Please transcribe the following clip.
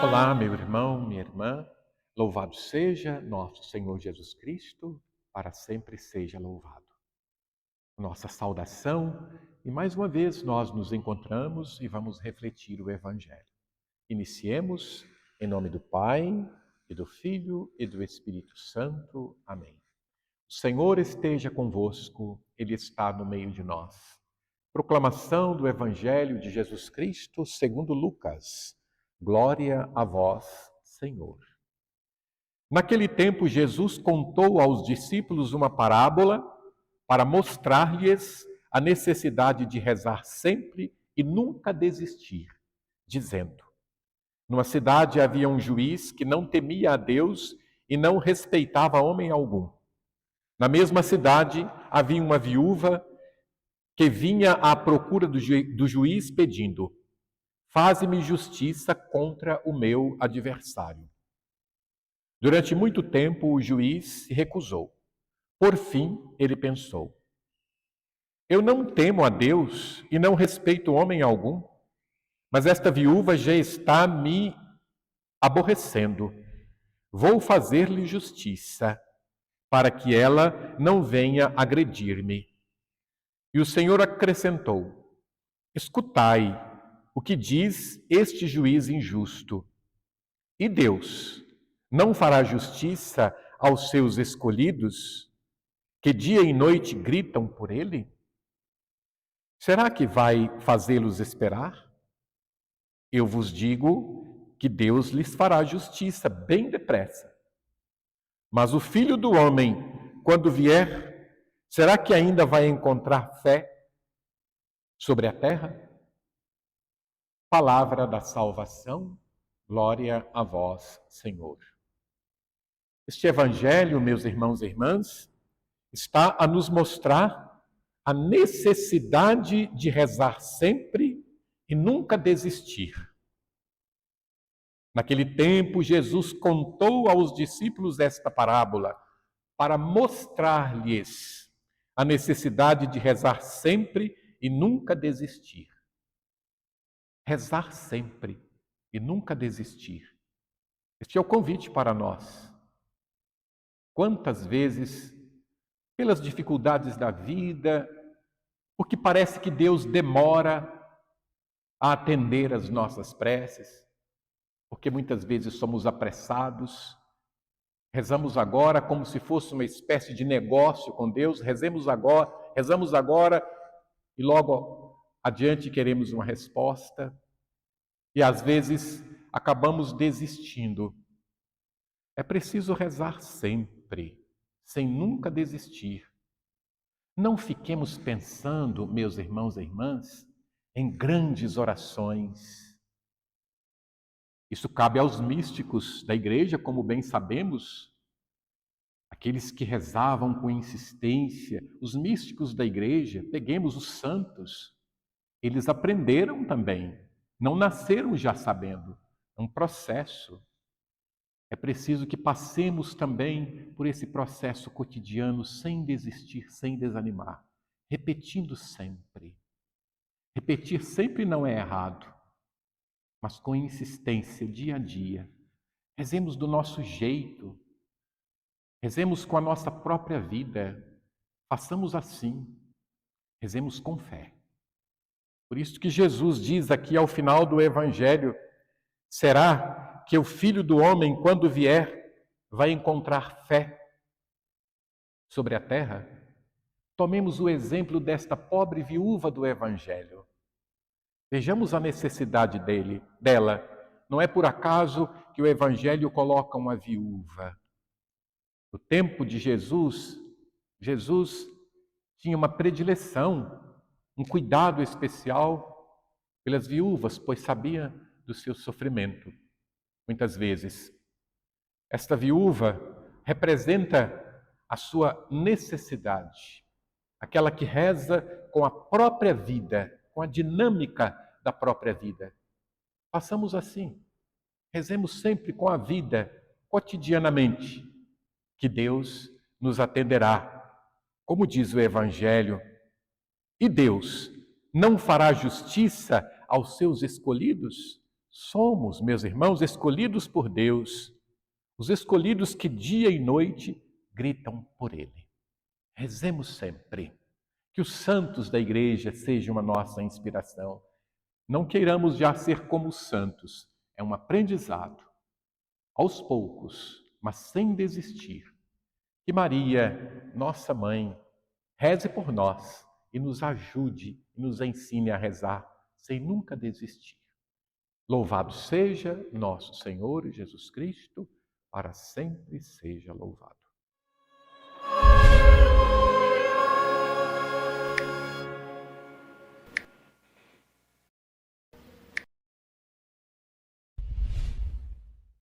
Olá, meu irmão, minha irmã. Louvado seja nosso Senhor Jesus Cristo, para sempre seja louvado. Nossa saudação, e mais uma vez nós nos encontramos e vamos refletir o Evangelho. Iniciemos em nome do Pai, e do Filho e do Espírito Santo. Amém. O Senhor esteja convosco, Ele está no meio de nós. Proclamação do Evangelho de Jesus Cristo segundo Lucas. Glória a vós, Senhor. Naquele tempo, Jesus contou aos discípulos uma parábola para mostrar-lhes a necessidade de rezar sempre e nunca desistir, dizendo: numa cidade havia um juiz que não temia a Deus e não respeitava homem algum. Na mesma cidade havia uma viúva que vinha à procura do juiz pedindo: faze-me justiça contra o meu adversário. Durante muito tempo o juiz se recusou. Por fim, ele pensou: eu não temo a Deus e não respeito homem algum, mas esta viúva já está me aborrecendo. Vou fazer-lhe justiça, para que ela não venha agredir-me. E o Senhor acrescentou: escutai o que diz este juiz injusto. E Deus não fará justiça aos seus escolhidos, que dia e noite gritam por ele? Será que vai fazê-los esperar? Eu vos digo que Deus lhes fará justiça bem depressa. Mas o Filho do Homem, quando vier, será que ainda vai encontrar fé sobre a terra? Palavra da salvação, glória a vós, Senhor. Este Evangelho, meus irmãos e irmãs, está a nos mostrar a necessidade de rezar sempre e nunca desistir. Naquele tempo, Jesus contou aos discípulos esta parábola para mostrar-lhes a necessidade de rezar sempre e nunca desistir. Rezar sempre e nunca desistir. Este é o convite para nós. Quantas vezes, pelas dificuldades da vida, porque parece que Deus demora a atender as nossas preces, porque muitas vezes somos apressados, rezamos agora como se fosse uma espécie de negócio com Deus, rezamos agora e logo adiante queremos uma resposta e às vezes acabamos desistindo. É preciso rezar sempre, sem nunca desistir. Não fiquemos pensando, meus irmãos e irmãs, em grandes orações. Isso cabe aos místicos da igreja, como bem sabemos, aqueles que rezavam com insistência, os místicos da igreja, peguemos os santos, eles aprenderam também, não nasceram já sabendo, é um processo. É preciso que passemos também por esse processo cotidiano sem desistir, sem desanimar, repetindo sempre. Repetir sempre não é errado, mas com insistência, dia a dia. Rezemos do nosso jeito, rezemos com a nossa própria vida, façamos assim, rezemos com fé. Por isso que Jesus diz aqui ao final do Evangelho: será que o Filho do Homem, quando vier, vai encontrar fé sobre a terra? Tomemos o exemplo desta pobre viúva do Evangelho. Vejamos a necessidade dela. Não é por acaso que o Evangelho coloca uma viúva. No tempo de Jesus, Jesus tinha uma predileção, um cuidado especial pelas viúvas, pois sabia do seu sofrimento. Muitas vezes, esta viúva representa a sua necessidade, aquela que reza com a própria vida, com a dinâmica da própria vida. Façamos assim, rezemos sempre com a vida, cotidianamente, que Deus nos atenderá. Como diz o Evangelho, e Deus não fará justiça aos seus escolhidos? Somos, meus irmãos, escolhidos por Deus, os escolhidos que dia e noite gritam por Ele. Rezemos sempre. Que os santos da igreja sejam a nossa inspiração. Não queiramos já ser como os santos. É um aprendizado, aos poucos, mas sem desistir. Que Maria, nossa mãe, reze por nós e nos ajude e nos ensine a rezar sem nunca desistir. Louvado seja nosso Senhor Jesus Cristo, para sempre seja louvado.